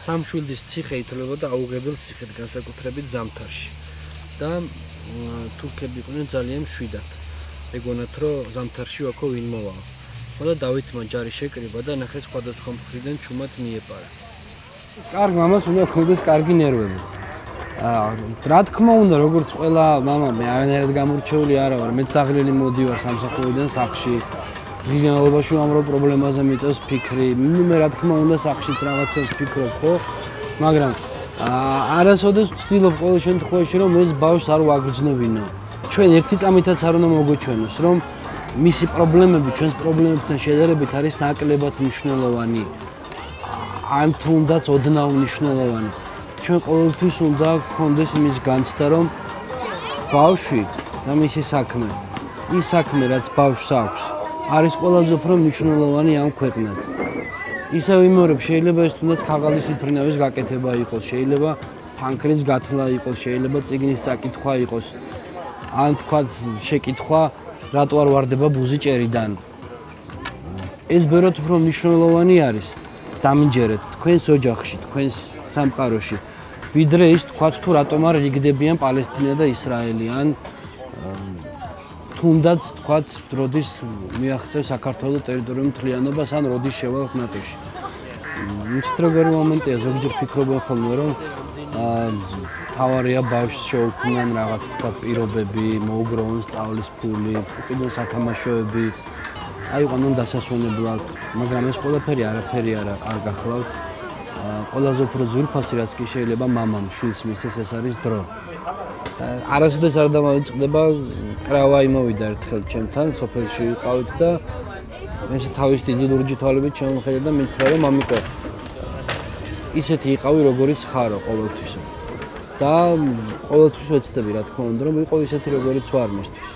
სამშვილდის ციხე ითვლებოდა აუღებელ ციხედ, განსაკუთრებით ზამთარში. და თურქები იყვნენ ძალიან მშვიდად. ეგონათ, რომ ზამთარში ვაქო ვინ მოვა. ხოლო დავითმა ჯარი შეკრიბა და ნახეს სხვადასხვა მხრიდან ჩუმად მიეპარა. კარგ მამას უნდა ქონდეს კარგი ნერვები. რა თქმა უნდა, როგორც ყველა მამა, მე არანაირად გამორჩეული არა ვარ. მეც დაღლილი მოდივარ სამსახურიდან სახლში. რიგანობაში უამრავ პრობლემაზე მიწევს ფიქრი. მე რა თქმა უნდა სახლშიც რაღაცებს ვფიქრობ, ხო? მაგრამ არასოდეს ვცდილობ ყოველ შემთხვევაში, რომ ეს ბავშვს არ ვაგრძნობინო. ჩვენ ერთი წამითაც არ უნდა მოგვეჩვენოს, რომ მისი პრობლემები ჩვენს პრობლემებთან შედარებით არის ნაკლებად მნიშვნელოვანი. ან თუნდაც ოდნავ მნიშვნელოვანი. ჩვენ ყოველთვის უნდა გქონდეს იმის განცდა, რომ ბავშვი და მისი საქმე, ის საქმე, რაც ბავშვს აქვს, არის ყველაზე უფრო მნიშვნელოვანი ამ ქვეყნად. ისევ ვიმეორებ, შეიძლება ეს თუნდაც ქაღალდის თითრინავის გაკეთება იყოს, შეიძლება ფანქრის გათვლა იყოს, შეიძლება წიგნის წაკითხვა იყოს. ან თქვათ შეკითხვა, რატო არ ვარდება ბუზი ჭერიდან. ეს ბევრად უფრო მნიშვნელოვანი არის. დამინჯერეთ თქვენს ოჯახში, თქვენს სამყაროში, ვიდრე ის თქვათ თუ რატომ არ რიგდებიან პალესტინა და ისრაელი, ან თუნდაც თქვათ როდის მიაღწევს საქართველოს ტერიტორიულ მთლიანობას, ან როდის შევალ ნატოში. მისთვის როგორი მომენტია, ზოგჯერ ფიქრობენ ხოლმე, რომ თავარია ბავშვს შეუქმნან რაღაც თქვათ პირობები, მოუგროვონ სწავლის ფული, უკიდურეს სათამაშოები, წაიყვანონ დასასვენებლად, მაგრამ ეს ყველაფერი არაფერი არ გახლავთ. ყველაზე უფრო ძვირფასი რაც კი შეიძლება მამამ შვილს მისცეს, ეს არის დრო. არასოდეს არ დამავიწყდება, კრავა იმოვიდა ერთხელ ჩემთან, სოფელში ვიყავით და ესე თავის დიდი ლურჯი თვალებით შემოხედა და მითხრა, რომ მამიკო, ისეთი იყავი, როგორიც ხარო ყოველთვის. და ყოველთვის ვეცდები, რა თქმა უნდა, რომ ვიყო ისეთი, როგორიც ვარ მისთვის.